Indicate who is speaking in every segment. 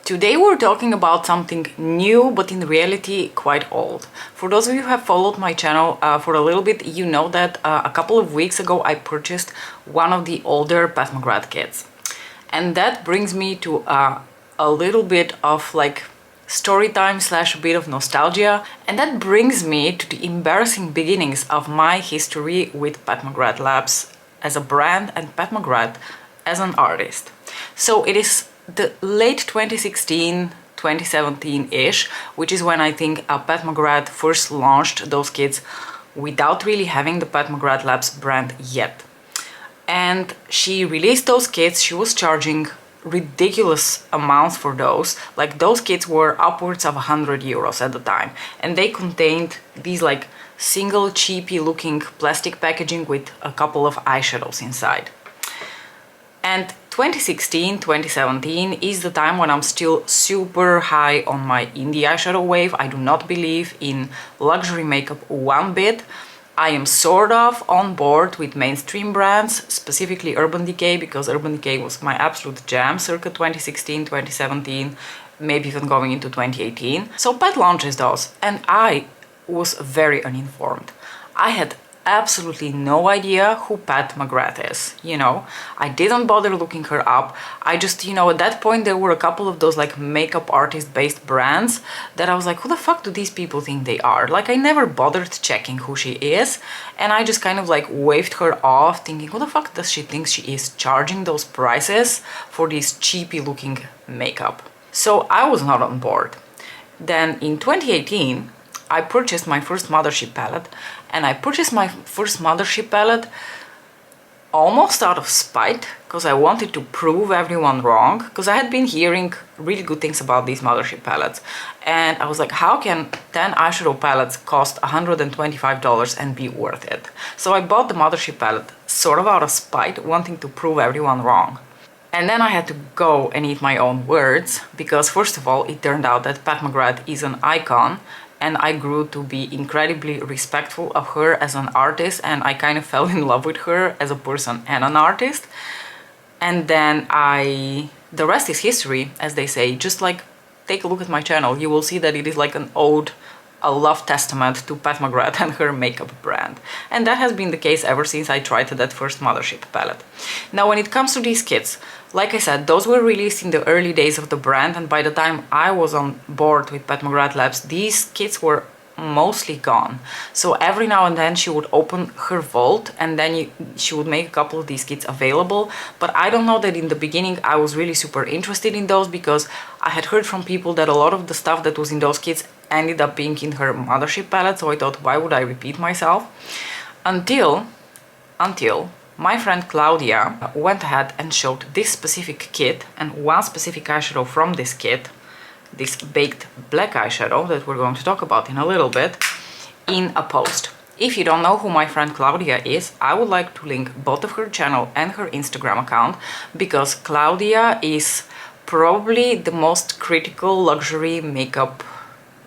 Speaker 1: Today we're talking about something new, but in reality quite old. For those of you who have followed my channel for a little bit, you know that a couple of weeks ago I purchased one of the older Pat McGrath kits. And that brings me to a little bit of like story time slash a bit of nostalgia. And that brings me to the embarrassing beginnings of my history with Pat McGrath Labs as a brand and Pat McGrath as an artist. So it is the late 2016, 2017-ish, which is when I think Pat McGrath first launched those kits without really having the Pat McGrath Labs brand yet. And she released those kits. She was charging ridiculous amounts for those. Like, those kits were upwards of 100 euros at the time, and they contained these like single cheapy looking plastic packaging with a couple of eyeshadows inside. And 2016, 2017 is the time when I'm still super high on my indie eyeshadow wave. I do not believe in luxury makeup one bit. I am sort of on board with mainstream brands, specifically Urban Decay, because Urban Decay was my absolute jam circa 2016, 2017, maybe even going into 2018. So Pat launches those, and I was very uninformed. I had absolutely no idea who Pat McGrath is, you know. I didn't bother looking her up. I just, you know, at that point there were a couple of those like makeup artist based brands that I was like, who the fuck do these people think they are? Like, I never bothered checking who she is, and I just kind of like waved her off thinking, who the fuck does she think she is, charging those prices for this cheapy looking makeup? So I was not on board. Then in 2018 I purchased my first Mothership palette, and I purchased my first Mothership palette almost out of spite, because I wanted to prove everyone wrong, because I had been hearing really good things about these Mothership palettes, and I was like, how can 10 eyeshadow palettes cost $125 and be worth it? So I bought the Mothership palette sort of out of spite, wanting to prove everyone wrong. And then I had to go and eat my own words, because first of all, it turned out that Pat McGrath is an icon, and I grew to be incredibly respectful of her as an artist, and I kind of fell in love with her as a person and an artist. And then the rest is history, as they say. Just like, take a look at my channel, you will see that it is like an ode, a love testament to Pat McGrath and her makeup brand. And that has been the case ever since I tried that first Mothership palette. Now, when it comes to these kits, like I said, those were released in the early days of the brand, and by the time I was on board with Pat McGrath Labs, these kits were mostly gone. So every now and then she would open her vault, and then she would make a couple of these kits available. But I don't know that in the beginning I was really super interested in those, because I had heard from people that a lot of the stuff that was in those kits ended up being in her Mothership palette, so I thought, why would I repeat myself? Until my friend Claudia went ahead and showed this specific kit and one specific eyeshadow from this kit, this baked black eyeshadow that we're going to talk about in a little bit, in a post. If you don't know who my friend Claudia is, I would like to link both of her channel and her Instagram account, because Claudia is probably the most critical luxury makeup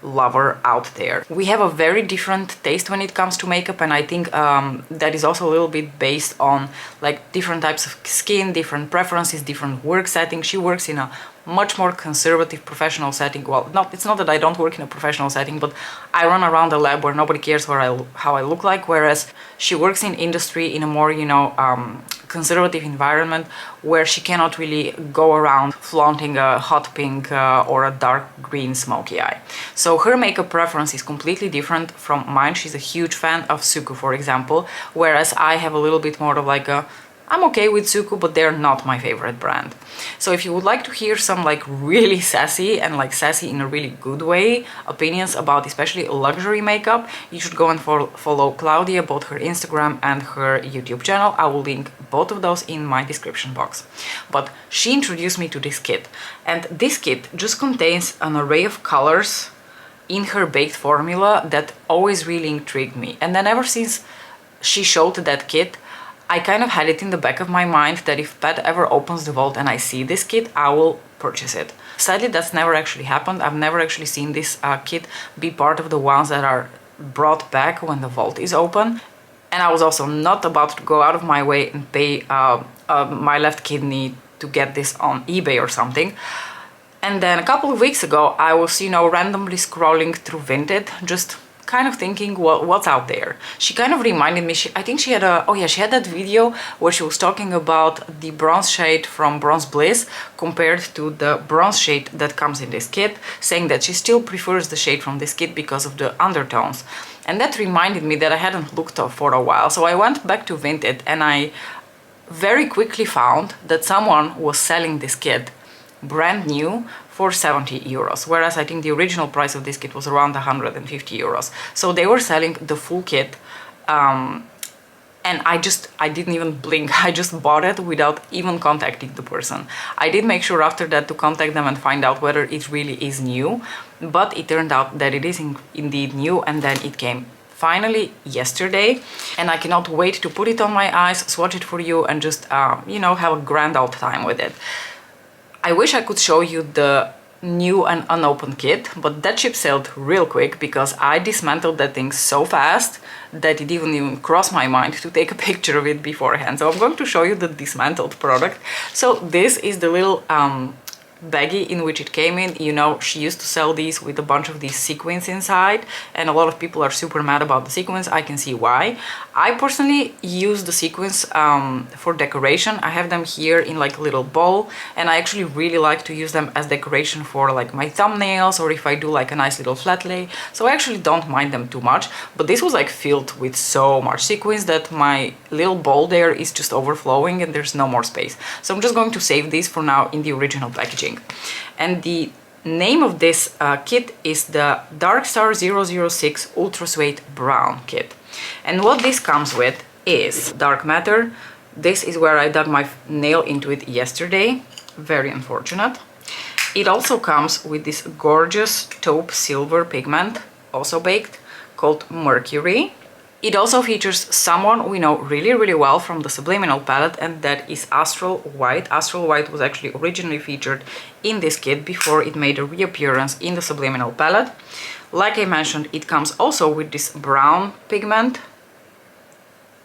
Speaker 1: lover out there. We have a very different taste when it comes to makeup, and I think that is also a little bit based on like different types of skin, different preferences, different work settings. She works in a much more conservative professional setting. Well, it's not that I don't work in a professional setting, but I run around a lab where nobody cares how I look like, whereas she works in industry in a more, you know, conservative environment where she cannot really go around flaunting a hot pink or a dark green smoky eye. So her makeup preference is completely different from mine. She's a huge fan of Suku, for example, whereas I have a little bit more of like a, I'm okay with Suku, but they're not my favorite brand. So if you would like to hear some like really sassy, and like sassy in a really good way, opinions about especially luxury makeup, you should go and follow Claudia, both her Instagram and her YouTube channel. I will link both of those in my description box. But she introduced me to this kit, and this kit just contains an array of colors in her baked formula that always really intrigued me. And then ever since she showed that kit, I kind of had it in the back of my mind that if Pat ever opens the vault and I see this kit, I will purchase it. Sadly, that's never actually happened. I've never actually seen this kit be part of the ones that are brought back when the vault is open. And I was also not about to go out of my way and pay my left kidney to get this on eBay or something. And then a couple of weeks ago, I was, you know, randomly scrolling through Vinted, just kind of thinking what's out there. She kind of reminded me, I think she had she had that video where she was talking about the bronze shade from Bronze Bliss compared to the bronze shade that comes in this kit, saying that she still prefers the shade from this kit because of the undertones. And that reminded me that I hadn't looked up for a while. So I went back to Vinted and I very quickly found that someone was selling this kit brand new for 70 euros, whereas I think the original price of this kit was around 150 euros. So they were selling the full kit, and I didn't even blink. I just bought it without even contacting the person. I did make sure after that to contact them and find out whether it really is new, but it turned out that it is indeed new, and then it came finally yesterday, and I cannot wait to put it on my eyes, swatch it for you, and just you know, have a grand old time with it. I wish I could show you the new and unopened kit, but that ship sailed real quick because I dismantled that thing so fast that it didn't even cross my mind to take a picture of it beforehand. So I'm going to show you the dismantled product. So this is the little baggie in which it came in. You know, she used to sell these with a bunch of these sequins inside, and a lot of people are super mad about the sequins. I can see why. I personally use the sequins for decoration. I have them here in like a little bowl, and I actually really like to use them as decoration for like my thumbnails, or if I do like a nice little flat lay. So I actually don't mind them too much, but this was like filled with so much sequins that my little bowl there is just overflowing and there's no more space. So I'm just going to save these for now in the original packaging. And the name of this kit is the Dark Star 006 Ultrasuede Brown kit. And what this comes with is dark matter. This is where I dug my nail into it yesterday. Very unfortunate. It also comes with this gorgeous taupe silver pigment, also baked, called Mercury. It also features someone we know really, really well from the Subliminal palette, and that is Astral White. Astral White was actually originally featured in this kit before it made a reappearance in the Subliminal palette. Like I mentioned, it comes also with this brown pigment,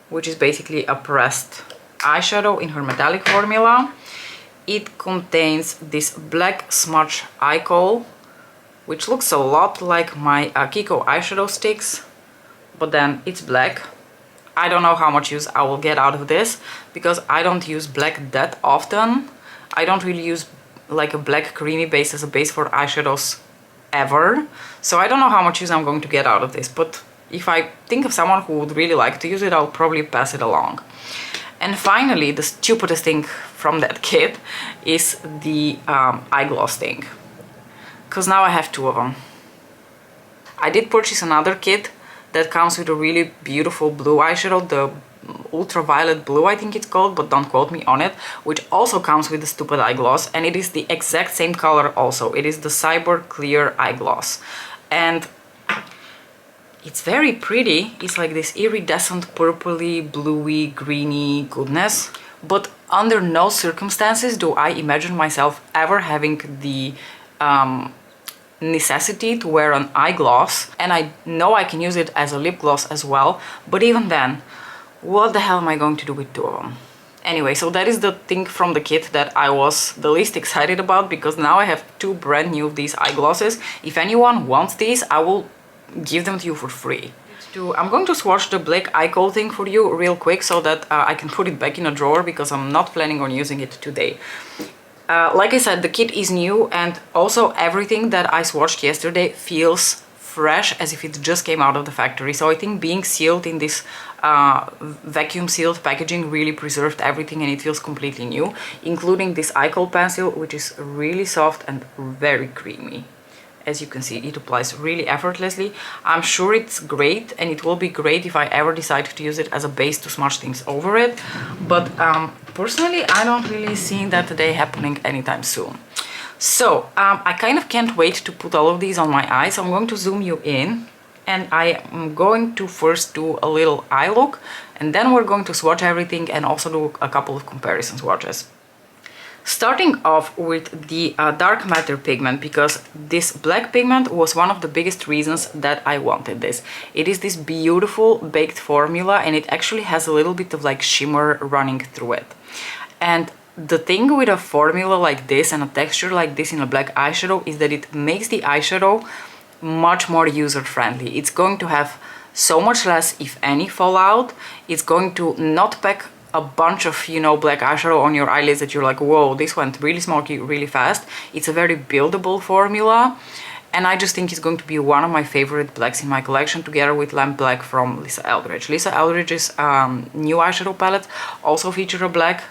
Speaker 1: which is basically a pressed eyeshadow in her metallic formula. It contains this black smudge eye kohl, which looks a lot like my Kiko eyeshadow sticks, but then it's black. I don't know how much use I will get out of this because I don't use black that often. I don't really use like a black creamy base as a base for eyeshadows ever. So I don't know how much use I'm going to get out of this, but if I think of someone who would really like to use it, I'll probably pass it along. And finally, the stupidest thing from that kit is the eye gloss thing, because now I have two of them. I did purchase another kit that comes with a really beautiful blue eyeshadow, the ultraviolet blue I think it's called, but don't quote me on it, which also comes with the stupid eye gloss, and it is the exact same color also. It is the Cyber Clear eye gloss, and it's very pretty. It's like this iridescent purpley, bluey, greeny goodness, but under no circumstances do I imagine myself ever having the necessity to wear an eye gloss, and I know I can use it as a lip gloss as well, but even then, what the hell am I going to do with two of them? Anyway, so that is the thing from the kit that I was the least excited about, because now I have two brand new of these eye glosses. If anyone wants these, I will give them to you for free. I'm going to swatch the black eye kohl thing for you real quick so that I can put it back in a drawer, because I'm not planning on using it today. Like I said, the kit is new, and also everything that I swatched yesterday feels fresh, as if it just came out of the factory. So I think being sealed in this vacuum sealed packaging really preserved everything, and it feels completely new, including this eye kohl pencil, which is really soft and very creamy. As you can see, it applies really effortlessly. I'm sure it's great, and it will be great if I ever decide to use it as a base to smudge things over it. But personally, I don't really see that day happening anytime soon. So I kind of can't wait to put all of these on my eyes. So I'm going to zoom you in, and I am going to first do a little eye look, and then we're going to swatch everything and also do a couple of comparison swatches. Starting off with the dark matter pigment, because this black pigment was one of the biggest reasons that I wanted this. It is this beautiful baked formula, and it actually has a little bit of like shimmer running through it. And The thing with a formula like this and a texture like this in a black eyeshadow is that it makes the eyeshadow much more user-friendly. It's going to have so much less, if any, fallout. It's going to not pack a bunch of, you know, black eyeshadow on your eyelids that you're like, whoa, this went really smoky really fast. It's a very buildable formula, and I just think it's going to be one of my favorite blacks in my collection, together with Lamp Black from Lisa Eldridge. Lisa Eldridge's new eyeshadow palette also features a black.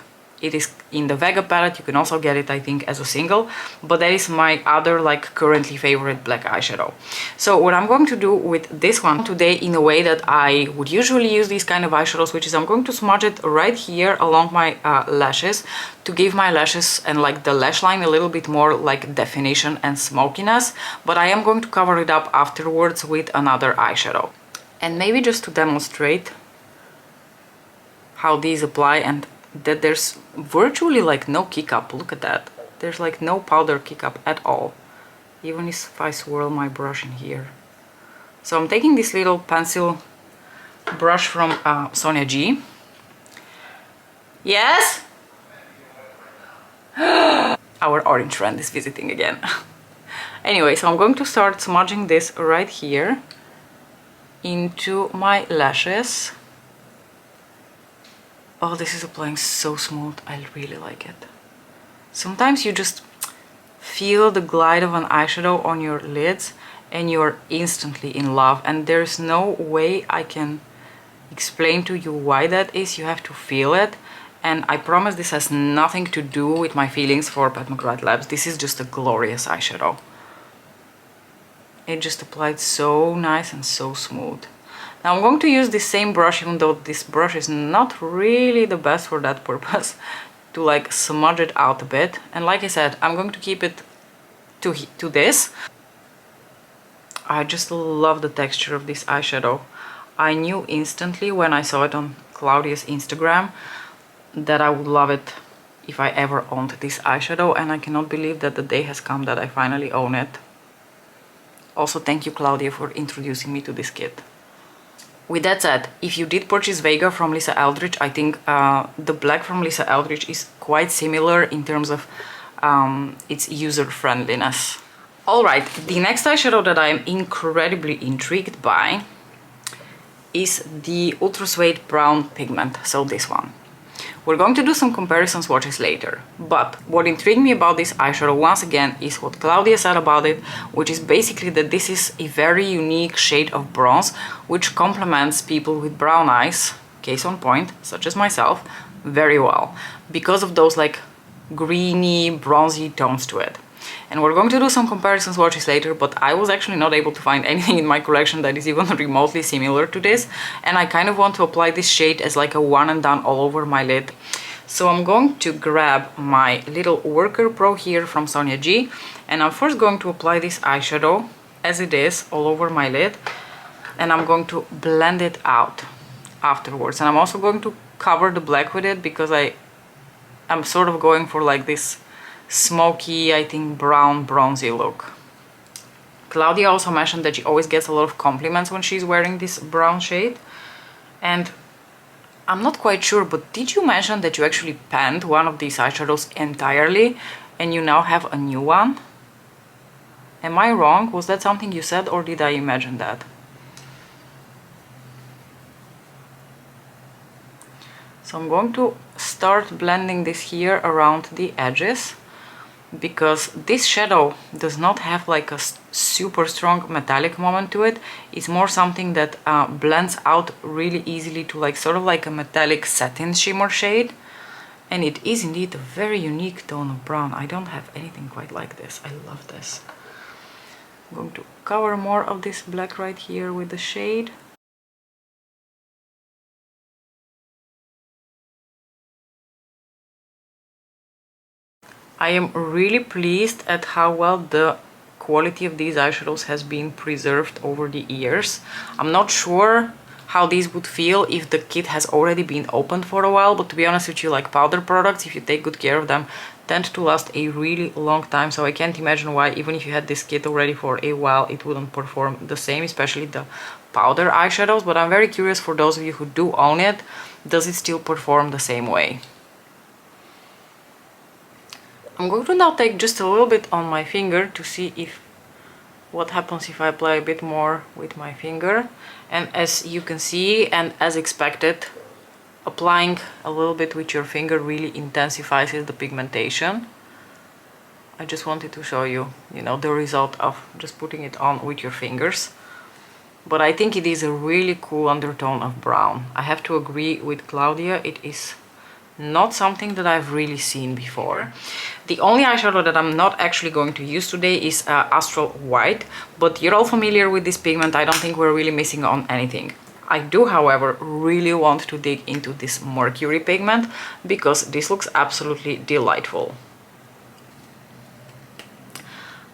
Speaker 1: It is in the Vega palette. You can also get it, I think, as a single, but that is my other, like, currently favorite black eyeshadow. So what I'm going to do with this one today, in a way that I would usually use these kind of eyeshadows, which is I'm going to smudge it right here along my lashes, to give my lashes and like the lash line a little bit more like definition and smokiness, but I am going to cover it up afterwards with another eyeshadow. And maybe just to demonstrate how these apply, and that there's virtually like no kick up. Look at that. There's like no powder kick up at all, even if I swirl my brush in here. So I'm taking this little pencil brush from Sonia G. Yes? Our orange friend is visiting again. Anyway, so I'm going to start smudging this right here into my lashes. Oh, this is applying so smooth. I really like it. Sometimes you just feel the glide of an eyeshadow on your lids and you're instantly in love, and there's no way I can explain to you why that is. You have to feel it, and I promise this has nothing to do with my feelings for Pat McGrath Labs. This is just a glorious eyeshadow. It just applied so nice and so smooth. Now I'm going to use this same brush, even though this brush is not really the best for that purpose, to like smudge it out a bit. And like I said, I'm going to keep it to this. I just love the texture of this eyeshadow. I knew instantly when I saw it on Claudia's Instagram that I would love it if I ever owned this eyeshadow, and I cannot believe that the day has come that I finally own it. Also, thank you, Claudia, for introducing me to this kit. With that said, if you did purchase Vega from Lisa Eldridge, I think the black from Lisa Eldridge is quite similar in terms of its user-friendliness. Alright, the next eyeshadow that I am incredibly intrigued by is the Ultrasuede Brown Pigment, so this one. We're going to do some comparison swatches later, but what intrigued me about this eyeshadow once again is what Claudia said about it, which is basically that this is a very unique shade of bronze which complements people with brown eyes, case on point, such as myself, very well, because of those like greeny, bronzy tones to it. And we're going to do some comparison swatches later, but I was actually not able to find anything in my collection that is even remotely similar to this, and I kind of want to apply this shade as like a one and done all over my lid. So I'm going to grab my little Worker Pro here from Sonia G, and I'm first going to apply this eyeshadow as it is all over my lid, and I'm going to blend it out afterwards. And I'm also going to cover the black with it because I'm sort of going for like this smoky, I think, brown, bronzy look. Claudia also mentioned that she always gets a lot of compliments when she's wearing this brown shade, and I'm not quite sure, but did you mention that you actually panned one of these eyeshadows entirely and you now have a new one? Am I wrong? Was that something you said, or did I imagine that? So I'm going to start blending this here around the edges, because this shadow does not have like a super strong metallic moment to it. It's more something that blends out really easily to like sort of like a metallic satin shimmer shade, and it is indeed a very unique tone of brown. I don't have anything quite like this. I love this. I'm going to cover more of this black right here with the shade. I am really pleased at how well the quality of these eyeshadows has been preserved over the years. I'm not sure how these would feel if the kit has already been opened for a while, but to be honest with you, like powder products, if you take good care of them, tend to last a really long time. So I can't imagine why, even if you had this kit already for a while, it wouldn't perform the same, especially the powder eyeshadows. But I'm very curious, for those of you who do own it, does it still perform the same way? I'm going to now take just a little bit on my finger to see if what happens if I apply a bit more with my finger. And as you can see, and as expected, applying a little bit with your finger really intensifies the pigmentation. I just wanted to show you, the result of just putting it on with your fingers. But I think it is a really cool undertone of brown. I have to agree with Claudia, it is not something that I've really seen before. The only eyeshadow that I'm not actually going to use today is Astral White, but you're all familiar with this pigment. I don't think we're really missing on anything. I do, however, really want to dig into this Mercury pigment because this looks absolutely delightful.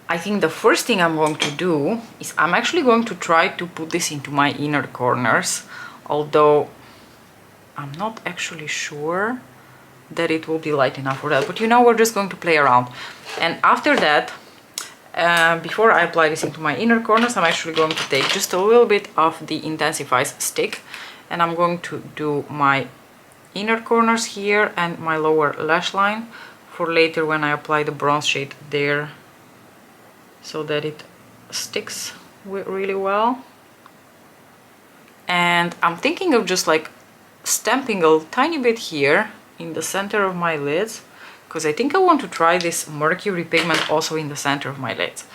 Speaker 1: I think the first thing I'm going to do is I'm actually going to try to put this into my inner corners, although I'm not actually sure that it will be light enough for that, but we're just going to play around. And after that, before I apply this into my inner corners, I'm actually going to take just a little bit of the Intensifies stick, and I'm going to do my inner corners here and my lower lash line for later when I apply the bronze shade there, so that it sticks really well. And I'm thinking of just like stamping a tiny bit here in the center of my lids, because I think I want to try this Mercury pigment also in the center of my lids.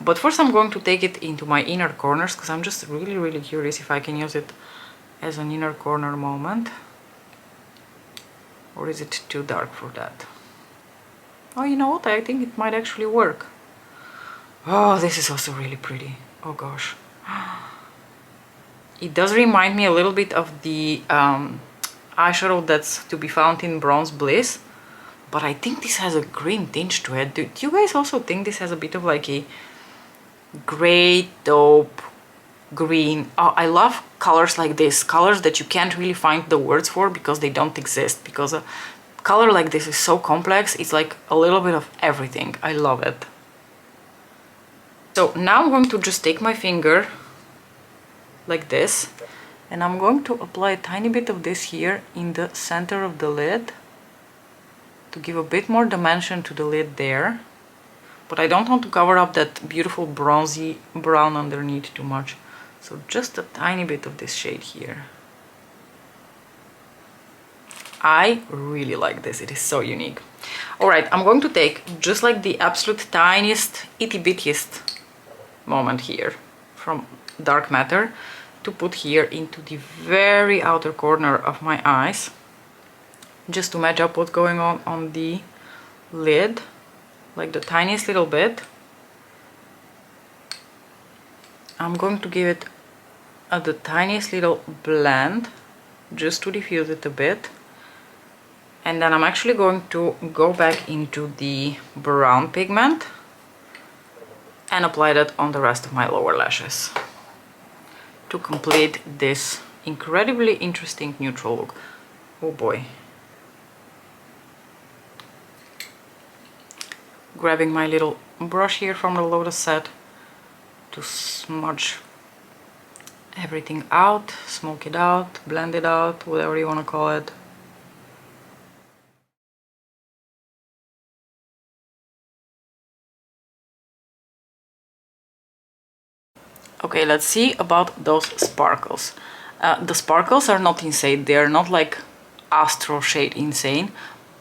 Speaker 1: But first I'm going to take it into my inner corners, because I'm just really curious if I can use it as an inner corner moment. Or is it too dark for that? Oh, you know what? I think it might actually work. Oh, this is also really pretty. Oh gosh. It does remind me a little bit of the eyeshadow that's to be found in Bronze Bliss, but I think this has a green tinge to it. Do you guys also think this has a bit of like a gray taupe green? Oh, I love colors like this, colors that you can't really find the words for because they don't exist, because a color like this is so complex. It's like a little bit of everything. I love it. So now I'm going to just take my finger like this, and I'm going to apply a tiny bit of this here in the center of the lid to give a bit more dimension to the lid there. But I don't want to cover up that beautiful bronzy brown underneath too much. So just a tiny bit of this shade here. I really like this, it is so unique. Alright, I'm going to take just like the absolute tiniest, itty bittiest moment here from Dark Matter to put here into the very outer corner of my eyes, just to match up what's going on the lid, like the tiniest little bit. I'm going to give it the tiniest little blend just to diffuse it a bit, and then I'm actually going to go back into the brown pigment and apply that on the rest of my lower lashes to complete this incredibly interesting neutral look. Oh boy. Grabbing my little brush here from the Lotus set to smudge everything out, smoke it out, blend it out, whatever you want to call it. Okay, let's see about those sparkles. The sparkles are not insane, they are not like Astro shade insane,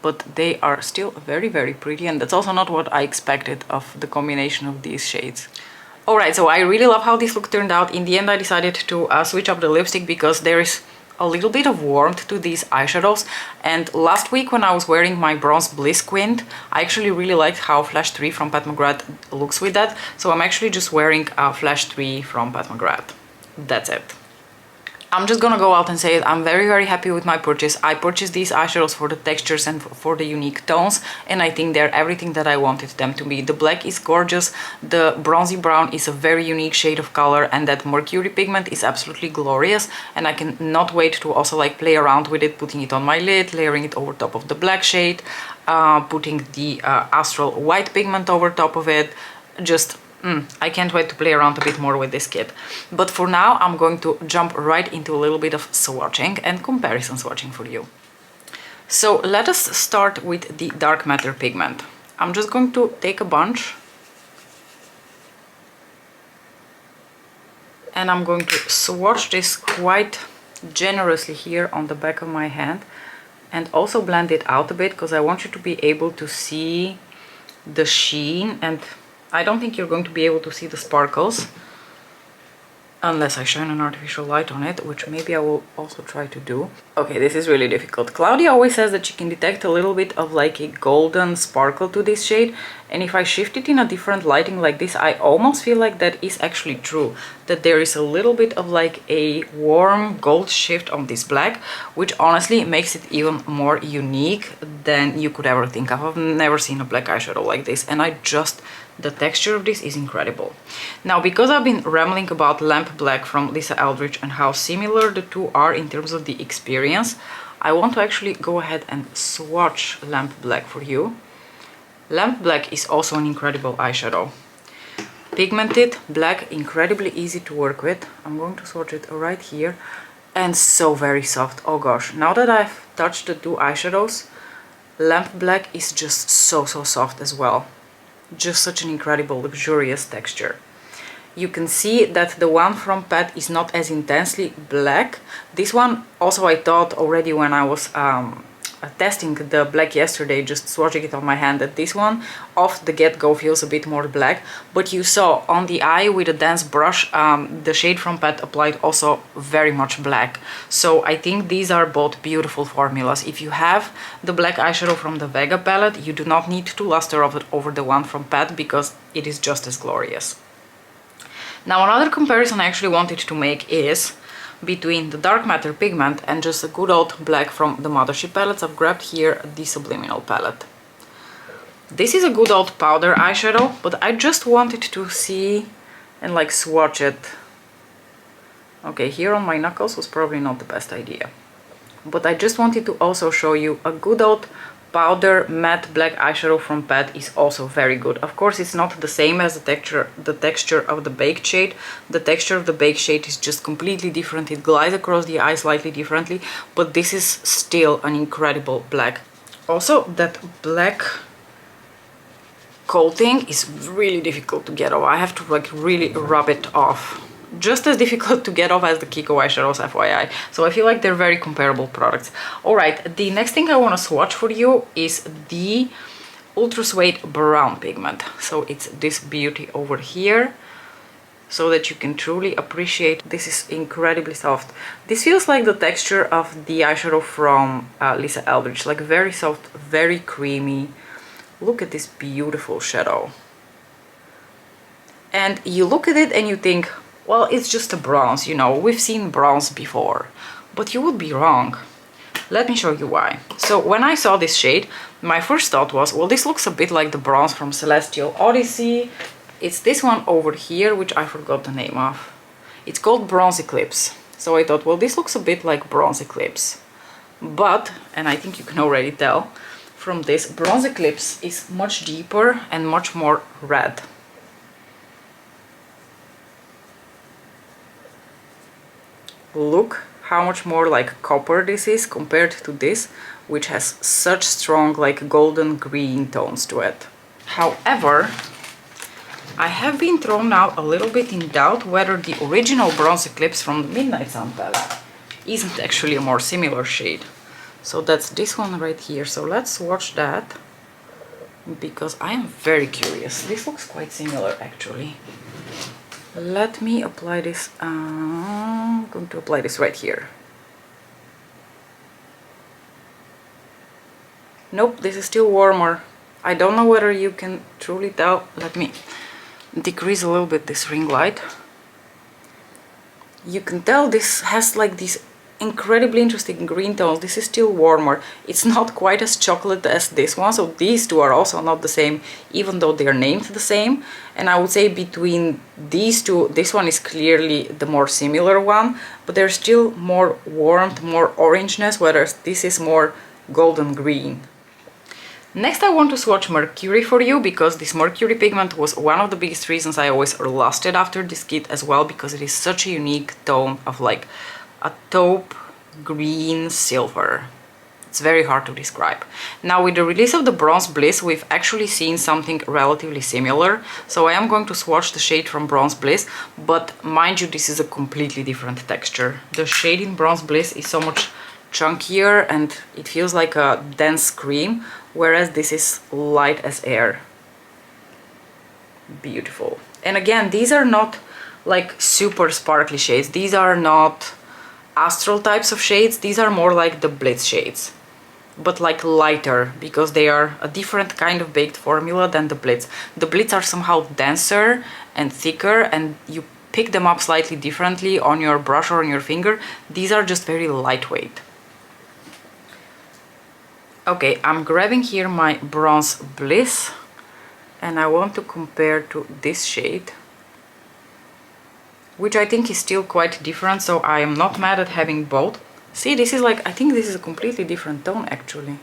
Speaker 1: but they are still very pretty, and that's also not what I expected of the combination of these shades. Alright, so I really love how this look turned out. In the end I decided to switch up the lipstick because there is a little bit of warmth to these eyeshadows, and last week when I was wearing my Bronze Bliss Quint, I actually really liked how Flash 3 from Pat McGrath looks with that, so I'm actually just wearing Flash 3 from Pat McGrath. That's it. I'm just gonna go out and say it, I'm very happy with my purchase. I purchased these eyeshadows for the textures and for the unique tones, and I think they're everything that I wanted them to be. The black is gorgeous, the bronzy brown is a very unique shade of color, and that Mercury pigment is absolutely glorious, and I can not wait to also like play around with it, putting it on my lid, layering it over top of the black shade, putting the Astral White pigment over top of it. Just I can't wait to play around a bit more with this kit. But for now, I'm going to jump right into a little bit of swatching and comparison swatching for you. So let us start with the Dark Matter pigment. I'm just going to take a bunch and I'm going to swatch this quite generously here on the back of my hand and also blend it out a bit because I want you to be able to see the sheen, and I don't think you're going to be able to see the sparkles unless I shine an artificial light on it, which maybe I will also try to do. Okay, this is really difficult. Claudia always says that she can detect a little bit of like a golden sparkle to this shade, and if I shift it in a different lighting like this, I almost feel like that is actually true, that there is a little bit of like a warm gold shift on this black, which honestly makes it even more unique than you could ever think of. I've never seen a black eyeshadow like this, and the texture of this is incredible. Now, because I've been rambling about Lamp Black from Lisa Eldridge and how similar the two are in terms of the experience, I want to actually go ahead and swatch Lamp Black for you. Lamp Black is also an incredible eyeshadow. Pigmented, black, incredibly easy to work with. I'm going to swatch it right here. And so very soft. Oh gosh, now that I've touched the two eyeshadows, Lamp Black is just so soft as well. Just such an incredible, luxurious texture. You can see that the one from Pat is not as intensely black. This one also I thought already when I was testing the black yesterday, just swatching it on my hand, that this one off the get-go feels a bit more black, but you saw on the eye with a dense brush the shade from Pat applied also very much black. So I think these are both beautiful formulas. If you have the black eyeshadow from the Vega palette, you do not need to luster over the one from Pat because it is just as glorious. Now, another comparison I actually wanted to make is between the Dark Matter pigment and just a good old black from the Mothership palettes. I've grabbed here the Subliminal palette. This is a good old powder eyeshadow, but I just wanted to see and like swatch it. Okay, here on my knuckles was probably not the best idea, but I just wanted to also show you a good old powder matte black eyeshadow from Pat is also very good. Of course, it's not the same as the texture of the baked shade. The texture of the baked shade is just completely different. It glides across the eye slightly differently, but this is still an incredible black. Also, that black coating is really difficult to get off. I have to like really rub it off. Just as difficult to get off as the Kiko eyeshadows, FYI. So I feel like they're very comparable products. Alright, the next thing I want to swatch for you is the Ultrasuede brown pigment. So it's this beauty over here, so that you can truly appreciate. This is incredibly soft. This feels like the texture of the eyeshadow from Lisa Eldridge, like very soft, very creamy. Look at this beautiful shadow. And you look at it and you think, well, it's just a bronze, you know, we've seen bronze before, but you would be wrong. Let me show you why. So when I saw this shade, my first thought was, well, this looks a bit like the bronze from Celestial Odyssey. It's this one over here, which I forgot the name of. It's called Bronze Eclipse. So I thought, well, this looks a bit like Bronze Eclipse. But, and I think you can already tell from this, Bronze Eclipse is much deeper and much more red. Look how much more like copper this is compared to this, which has such strong like golden green tones to it. However, I have been thrown out a little bit in doubt whether the original Bronze Eclipse from the Midnight Sun palette isn't actually a more similar shade. So that's this one right here. So let's watch that, because I am very curious. This looks quite similar actually. Let me apply this. I'm going to apply this right here. Nope, this is still warmer. I don't know whether you can truly tell. Let me decrease a little bit this ring light. You can tell this has like these incredibly interesting green tones. This is still warmer. It's not quite as chocolate as this one, so these two are also not the same, even though they are named the same. And I would say between these two, this one is clearly the more similar one, but there's still more warmth, more orangeness, whereas this is more golden green. Next, I want to swatch Mercury for you, because this Mercury pigment was one of the biggest reasons I always lusted after this kit as well, because it is such a unique tone of like a taupe green silver. It's very hard to describe. Now with the release of the Bronze Bliss, we've actually seen something relatively similar. So I am going to swatch the shade from Bronze Bliss, but mind you, this is a completely different texture. The shade in Bronze Bliss is so much chunkier and it feels like a dense cream, whereas this is light as air. Beautiful. And again, these are not like super sparkly shades. These are not astral types of shades. These are more like the Blitz shades, but like lighter, because they are a different kind of baked formula than the Blitz. The Blitz are somehow denser and thicker, and you pick them up slightly differently on your brush or on your finger. These are just very lightweight. Okay, I'm grabbing here my Bronze Bliss, and I want to compare to this shade, which I think is still quite different, so I am not mad at having both. See, this is like, I think this is a completely different tone actually.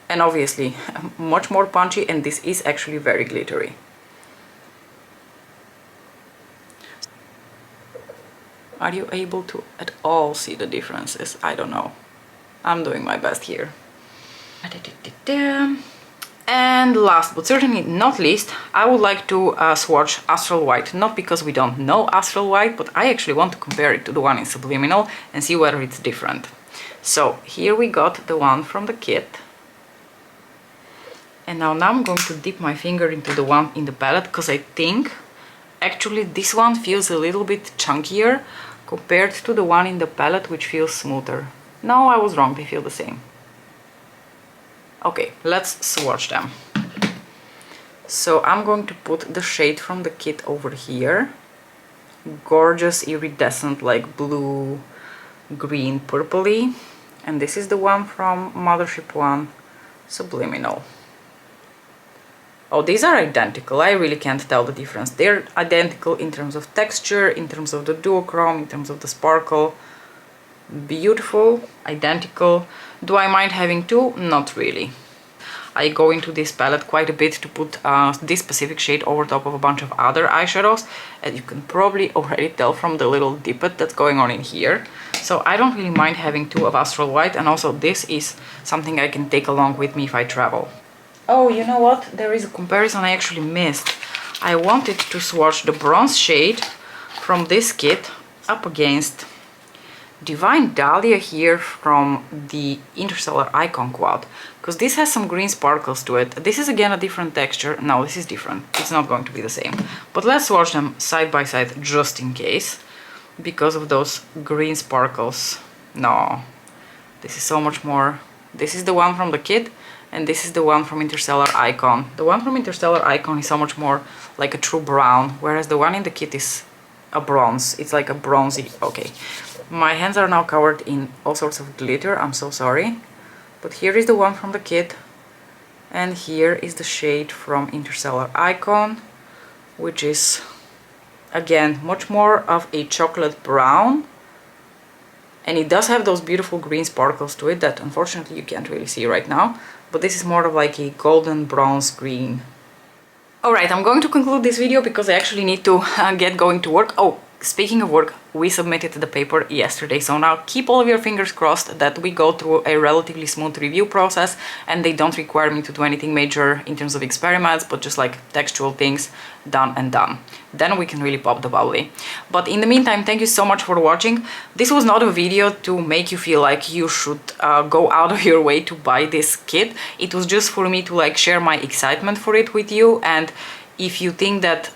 Speaker 1: And obviously much more punchy, and this is actually very glittery. Are you able to at all see the differences? I don't know. I'm doing my best here. And last but certainly not least, I would like to swatch Astral White. Not because we don't know Astral White, but I actually want to compare it to the one in Subliminal and see whether it's different. So here we got the one from the kit. And now I'm going to dip my finger into the one in the palette, because I think actually this one feels a little bit chunkier compared to the one in the palette, which feels smoother. No, I was wrong, they feel the same. Okay, let's swatch them. So I'm going to put the shade from the kit over here. Gorgeous, iridescent, like blue, green, purpley. And this is the one from Mothership 1, Subliminal. Oh, these are identical. I really can't tell the difference. They're identical in terms of texture, in terms of the duochrome, in terms of the sparkle. Beautiful, identical. Do I mind having two? Not really. I go into this palette quite a bit to put this specific shade over top of a bunch of other eyeshadows, as you can probably already tell from the little dippet that's going on in here. So I don't really mind having two of Astral White, and also this is something I can take along with me if I travel. Oh, you know what? There is a comparison I actually missed. I wanted to swatch the bronze shade from this kit up against Divine Dahlia here from the Interstellar Icon Quad, because this has some green sparkles to it. This is again a different texture. No, this is different. It's not going to be the same. But let's swatch them side by side just in case, because of those green sparkles. No, this is so much more. This is the one from the kit, and this is the one from Interstellar Icon. The one from Interstellar Icon is so much more like a true brown, whereas the one in the kit is a bronze. It's like a bronzy. Okay. My hands are now covered in all sorts of glitter, I'm so sorry. But here is the one from the kit, and here is the shade from Interstellar Icon, which is, again, much more of a chocolate brown. And it does have those beautiful green sparkles to it that unfortunately you can't really see right now. But this is more of like a golden bronze green. Alright, I'm going to conclude this video because I actually need to get going to work. Oh, speaking of work, we submitted the paper yesterday, so now keep all of your fingers crossed that we go through a relatively smooth review process and they don't require me to do anything major in terms of experiments, but just like textual things done and done. Then we can really pop the bubbly. But in the meantime, thank you so much for watching. This was not a video to make you feel like you should go out of your way to buy this kit. It was just for me to like share my excitement for it with you, and if you think that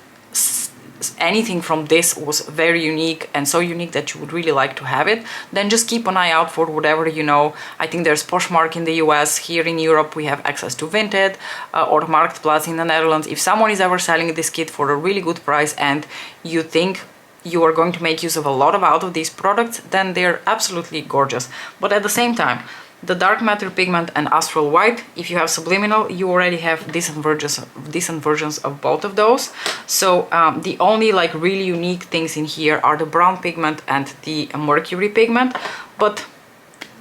Speaker 1: anything from this was very unique and so unique that you would really like to have it, then just keep an eye out for whatever, you know. I think there's Poshmark in the US. Here in Europe we have access to Vinted or Marktplaats in the Netherlands. If someone is ever selling this kit for a really good price and you think you are going to make use of a lot out of these products, then they're absolutely gorgeous. But at the same time, the Dark Matter Pigment and Astral White, if you have Subliminal, you already have decent versions of both of those. So the only like really unique things in here are the Brown Pigment and the Mercury Pigment, but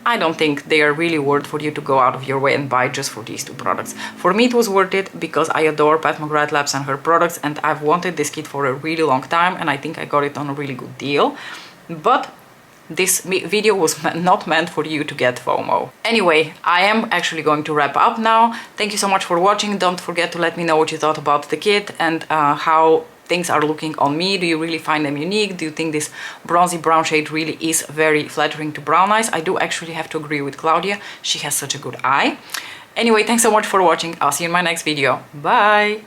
Speaker 1: I don't think they are really worth for you to go out of your way and buy just for these two products. For me it was worth it because I adore Pat McGrath Labs and her products, and I've wanted this kit for a really long time, and I think I got it on a really good deal. But this video was not meant for you to get FOMO. Anyway, I am actually going to wrap up now. Thank you so much for watching. Don't forget to let me know what you thought about the kit and how things are looking on me. Do you really find them unique? Do you think this bronzy brown shade really is very flattering to brown eyes? I do actually have to agree with Claudia. She has such a good eye. Anyway, thanks so much for watching. I'll see you in my next video. Bye!